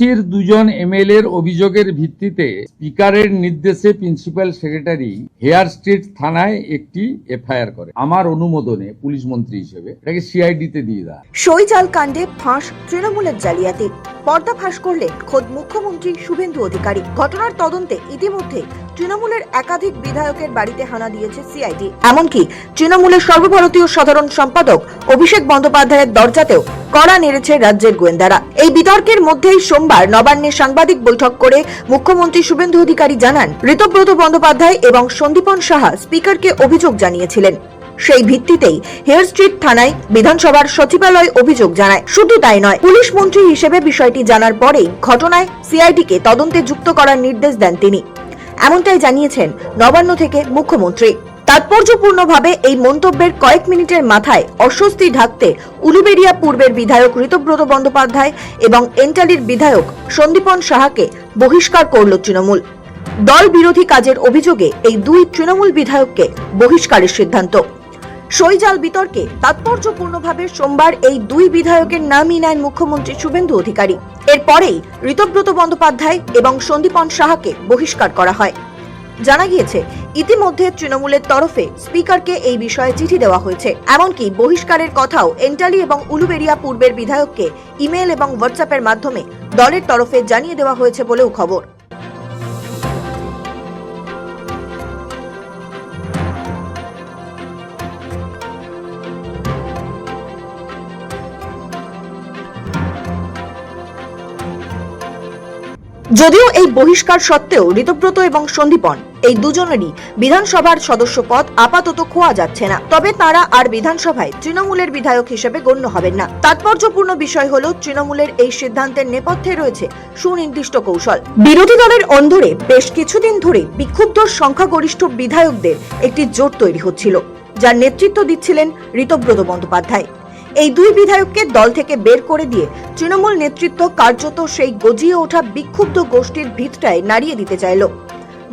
টিএমসির দুজন এমএলএর অভিযোগের ভিত্তিতে স্পিকারের নির্দেশে প্রিন্সিপাল সেক্রেটারি হেয়ার স্ট্রিট থানায় একটি এফআইআর করে আমার অনুমোদনে পুলিশ মন্ত্রী হিসেবে এটাকে সিআইডিতে দিয়ে দেয়। সইজাল কাণ্ডে ফাঁস তৃণমূলের জালিয়াতি, পর্দা ফাঁস করলেন খোদ মুখ্যমন্ত্রী শুভেন্দু অধিকারী। ঘটনার তদন্তে ইতিমধ্যে তৃণমূলের একাধিক বিধায়কের বাড়িতে হানা দিয়েছে সিআইডি। এমনকি তৃণমূলের সর্বভারতীয় সাধারণ সম্পাদক অভিষেক বন্দ্যোপাধ্যায়ের দরজাতেও কড়া নেড়েছে রাজ্যের গোয়েন্দারা। এই বিতর্কের মধ্যেই সোমবার নবান্নে সাংবাদিক বৈঠক করে মুখ্যমন্ত্রী শুভেন্দু অধিকারী জানান, ঋতব্রত বন্দ্যোপাধ্যায় এবং সন্দীপন সাহা স্পিকারকে অভিযোগ জানিয়েছিলেন। সেই ভিত্তিতেই হেয়ার স্ট্রিট থানায় বিধানসভার সচিবালয় অভিযোগ জানায়। শুধু তাই নয়, পুলিশ মন্ত্রী হিসেবে বিষয়টি জানার পরেই ঘটনায় সিআইডিকে তদন্তে যুক্ত করার নির্দেশ দেন তিনি। এমনটাই জানিয়েছেন নবান্ন থেকে মুখ্যমন্ত্রী। তাৎপর্যপূর্ণভাবে এই মন্তব্যের কয়েক মিনিটের মাথায় অস্বস্তি ঢাকতে উলুবেড়িয়া পূর্বের বিধায়ক ঋতব্রত বন্দ্যোপাধ্যায় এবং এন্টালির বিধায়ক সন্দীপন সাহাকে বহিষ্কার করল তৃণমূল। দল বিরোধী কাজের অভিযোগে এই দুই তৃণমূল বিধায়ককে বহিষ্কারের সিদ্ধান্ত। সইজাল বিতর্কে তাৎপর্যপূর্ণভাবে সোমবার এই দুই বিধায়কের নামই নেন মুখ্যমন্ত্রী শুভেন্দু অধিকারী। এরপরেই ঋতব্রত বন্দ্যোপাধ্যায় এবং সন্দীপন সাহাকে বহিষ্কার করা হয়। জানা গিয়েছে, ইতিমধ্যে তৃণমূলের তরফে স্পিকারকে এই বিষয়ে চিঠি দেওয়া হয়েছে। এমনকি বহিষ্কারের কথাও এন্টালি এবং উলুবেড়িয়া পূর্বের বিধায়ককে ইমেল এবং হোয়াটসঅ্যাপের মাধ্যমে দলের তরফে জানিয়ে দেওয়া হয়েছে বলেও খবর। যদিও এই বহিষ্কার সত্ত্বেও ঋতব্রত এবং সন্দীপন এই দুজনেরই বিধানসভার সদস্য পদ আপাতত খোয়া যাচ্ছে না, তবে তারা আর বিধানসভায় তৃণমূলের বিধায়ক হিসেবে গণ্য হবেন না। তাৎপর্যপূর্ণ বিষয় হলো, তৃণমূলের এই সিদ্ধান্তের নেপথ্যে রয়েছে সুনির্দিষ্ট কৌশল। বিরোধী দলের অন্দরে বেশ কিছুদিন ধরে বিক্ষুব্ধ সংখ্যাগরিষ্ঠ বিধায়কদের একটি জোট তৈরি হচ্ছিল, যার নেতৃত্ব দিচ্ছিলেন ঋতব্রত বন্দ্যোপাধ্যায়। এই দুই বিধায়ককে দল থেকে বের করে দিয়ে তৃণমূল নেতৃত্ব কার্যত সেই গজিয়ে ওঠা বিক্ষুব্ধ গোষ্ঠীর ভিতটায় নাড়িয়ে দিতে চাইল।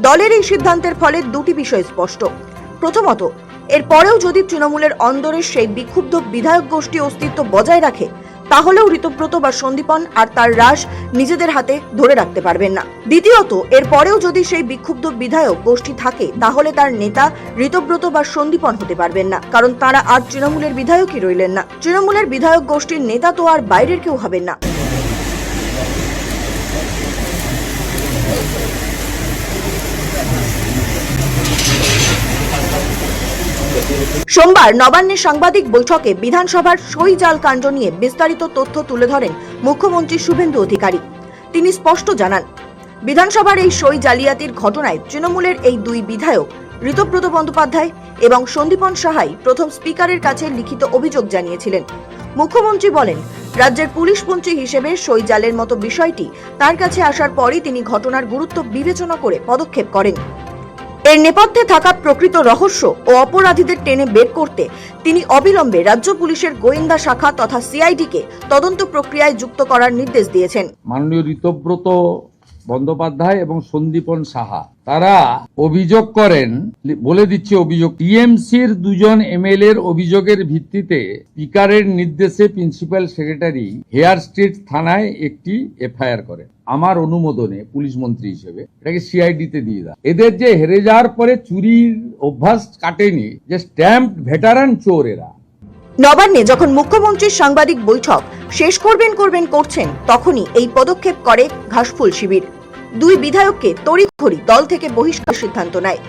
দলের এই সিদ্ধান্তের ফলে দুটি বিষয় স্পষ্ট। প্রথমত, এর পরেও যদি তৃণমূলের অন্দরের সেই বিক্ষুব্ধ বিধায়ক গোষ্ঠী অস্তিত্ব বজায় রাখে, তাহলেও ঋতব্রত বা সন্দীপন আর তার রাশ নিজেদের হাতে ধরে রাখতে পারবেন না। দ্বিতীয়ত, এর পরেও যদি সেই বিক্ষুব্ধ বিধায়ক গোষ্ঠী থাকে, তাহলে তার নেতা ঋতব্রত বা সন্দীপন হতে পারবেন না, কারণ তারা আর তৃণমূলের বিধায়কই রইলেন না। তৃণমূলের বিধায়ক গোষ্ঠীর নেতা তো আর বাইরের কেউ হবেন না। সোমবার নবান্নে সাংবাদিক বৈঠকে বিধানসভার সইজাল কাণ্ড নিয়ে বিস্তারিত তথ্য তুলে ধরেন মুখ্যমন্ত্রী শুভেন্দু অধিকারী। তিনি স্পষ্ট জানান, বিধানসভার এই সই জালিয়াতির ঘটনায় তৃণমূলের এই দুই বিধায়ক ঋতব্রত বন্দ্যোপাধ্যায় এবং সন্দীপন সাহাই প্রথম স্পিকারের কাছে লিখিত অভিযোগ জানিয়েছিলেন। মুখ্যমন্ত্রী বলেন, রাজ্যের পুলিশ মন্ত্রী হিসেবে সইজালের মতো বিষয়টি তার কাছে আসার পরই তিনি ঘটনার গুরুত্ব বিবেচনা করে পদক্ষেপ করেন। এর নেপথ্যে থাকা প্রকৃত রহস্য ও অপরাধীদের টেনে বের করতে তিনি অবিলম্বে রাজ্য পুলিশের গোয়েন্দা শাখা তথা সিআইডিকে তদন্ত প্রক্রিয়ায় যুক্ত করার নির্দেশ দিয়েছেন। মাননীয় ঋতব্রত বন্দ্যোপাধ্যায় এবং সন্দীপন সাহা তারা অভিযোগ করেন, বলে দিচ্ছে অভিযোগ, টিএমসির দুজন এমএলএর অভিযোগের ভিত্তিতে স্পিকারের নির্দেশে প্রিন্সিপাল সেক্রেটারি হেয়ার স্ট্রিট থানায় একটি এফআইআর করে আমার অনুমোদনে পুলিশ মন্ত্রী হিসেবে এটাকে সিআইডিতে দিয়ে দেয়। এদের যে হেরে যাওয়ার পরে চুরির অভ্যাস কাটেনি, যে স্ট্যাম্প ভেটারান চোর এরা। নবান্নে যখন মুখ্যমন্ত্রীর সাংবাদিক বৈঠক শেষ করছেন, তখনই এই পদক্ষেপ করে ঘাসফুল শিবির। দুই বিধায়ককে তড়িঘড়ি দল থেকে বহিষ্কার সিদ্ধান্ত নেয়।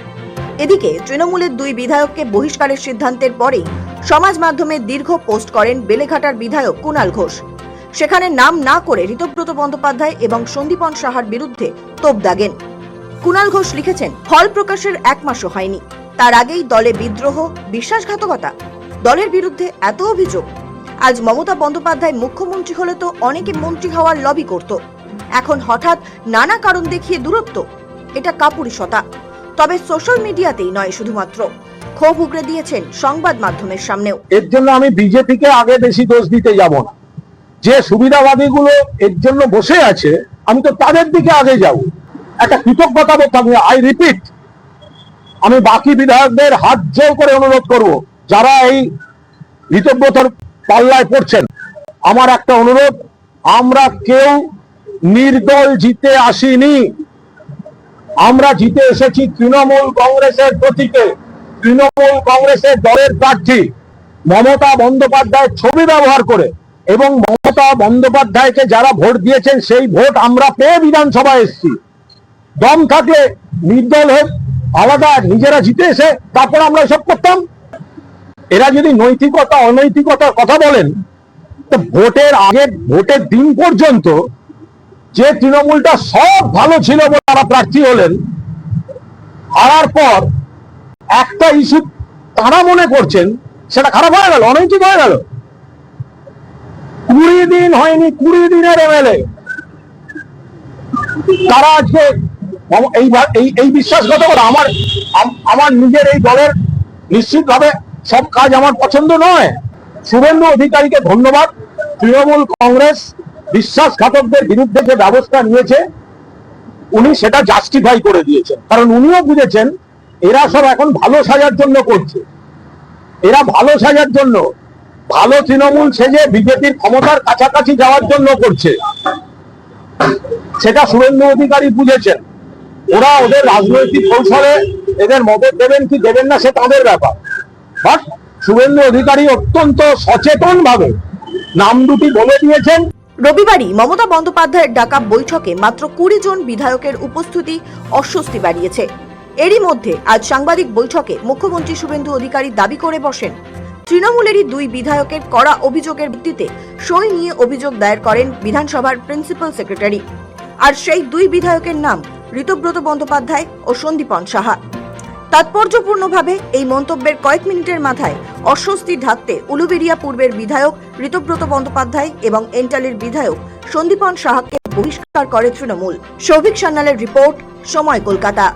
এদিকে তৃণমূলের দুই বিধায়ককে বহিষ্কারের সিদ্ধান্তের পরেই সমাজ মাধ্যমে দীর্ঘ পোস্ট করেন বেলেঘাটার বিধায়ক কুণাল ঘোষ। সেখানে নাম না করে ঋতব্রত বন্দ্যোপাধ্যায় এবং সন্দীপন সাহার বিরুদ্ধে তোপ দাগেন। কুণাল ঘোষ লিখেছেন, ফল প্রকাশের এক মাসও হয়নি, তার আগেই দলে বিদ্রোহ, বিশ্বাসঘাতকতা, দলের বিরুদ্ধে এত অভিযোগ। আজ মমতা বন্দ্যোপাধ্যায় মুখ্যমন্ত্রী হলে তো অনেকে মন্ত্রী হওয়ার লবি করত, এখন হঠাৎ নানা কারণ দেখিয়ে দূরত্ব, এটা কাপুরুষতা। তবে সোশ্যাল মিডিয়াতেই নয়, শুধুমাত্র ক্ষোভ উগরে দিয়েছেন সংবাদ মাধ্যমের সামনেও। এর জন্য আমি বিজেপিকে আগে বেশি দোষ দিতে যাব না। যে সুবিধাবাদীগুলো এর জন্য বসে আছে, আমি তো তাদের দিকে আগে যাব। একটা কৃতজ্ঞতা বোধ থাকবে। আই রিপিট, আমি বাকি বিধায়কদের হাত জোর করে অনুরোধ করব, যারা এই ঋতব্রতর পাল্লায় পড়ছেন, আমার একটা অনুরোধ, আমরা কেউ নির্দল জিতে আসিনি, আমরা জিতে এসেছি তৃণমূল কংগ্রেসের প্রতীকে। তৃণমূল কংগ্রেসের দলের প্রার্থী মমতা বন্দ্যোপাধ্যায়ের ছবি ব্যবহার করে, এবং মমতা বন্দ্যোপাধ্যায়কে যারা ভোট দিয়েছেন সেই ভোট আমরা পেয়ে বিধানসভায় এসেছি। দম থাকলে নির্দল হয়ে আলাদা নিজেরা জিতে এসে তারপর আমরা এসব করতাম। এরা যদি নৈতিকতা অনৈতিকতার কথা বলেন, তো ভোটের আগে, ভোটের দিন পর্যন্ত যে তৃণমূলটা সব ভালো ছিল বলে তারা প্রার্থী হলেন, হারার পর একটা ইস্যু তারা মনে করছেন সেটা খারাপ হয়ে গেল, অনৈতিক হয়ে গেল। 20 দিন হয়নি, 20 দিনের এমএলএ তারা আজকে এই বিশ্বাসঘাতকতা। আমার নিজের এই দলের নিশ্চিতভাবে সব কাজ আমার পছন্দ নয়। শুভেন্দু অধিকারীকে ধন্যবাদ। তৃণমূল কংগ্রেস বিশ্বাসঘাতকদের বিরুদ্ধে যে ব্যবস্থা নিয়েছে উনি সেটা জাস্টিফাই করে দিয়েছেন, কারণ উনিও বুঝেছেন এরা সব এখন ভালো সাজার জন্য করছে। এরা ভালো সাজার জন্য, ভালো তৃণমূল সেজে বিজেপির ক্ষমতার কাছাকাছি যাওয়ার জন্য করছে, সেটা শুভেন্দু অধিকারী বুঝেছেন। ওরা ওদের রাজনৈতিক কৌশলে এদের মদত দেবেন কি দেবেন না সে তাদের ব্যাপার, বাট শুভেন্দু অধিকারী অত্যন্ত সচেতন ভাবে নাম দুটি বলে দিয়েছেন। রবিবারই মমতা বন্দ্যোপাধ্যায়ের ডাকা বৈঠকে মাত্র 20 জন বিধায়কের উপস্থিতি অস্বস্তি বাড়িয়েছে। এরই মধ্যে আজ সাংবাদিক বৈঠকে মুখ্যমন্ত্রী শুভেন্দু অধিকারী দাবি করে বসেন, তৃণমূলেরই 2 বিধায়কের করা অভিযোগের ভিত্তিতে সই নিয়ে অভিযোগ দায়ের করেন বিধানসভার প্রিন্সিপাল সেক্রেটারি। আর সেই 2 বিধায়কের নাম ঋতব্রত বন্দ্যোপাধ্যায় ও সন্দীপন সাহা। তাৎপর্যপূর্ণভাবে এই মন্তব্যের কয়েক মিনিটের মাথায় অস্বস্তি ঢাকতে উলুবেড়িয়া পূর্বের বিধায়ক ঋতব্রত বন্দ্যোপাধ্যায় এবং এন্টালির বিধায়ক সন্দীপন সাহাকে বহিষ্কার করে তৃণমূল। সৌভিক সান্যালের রিপোর্ট, সময় কলকাতা।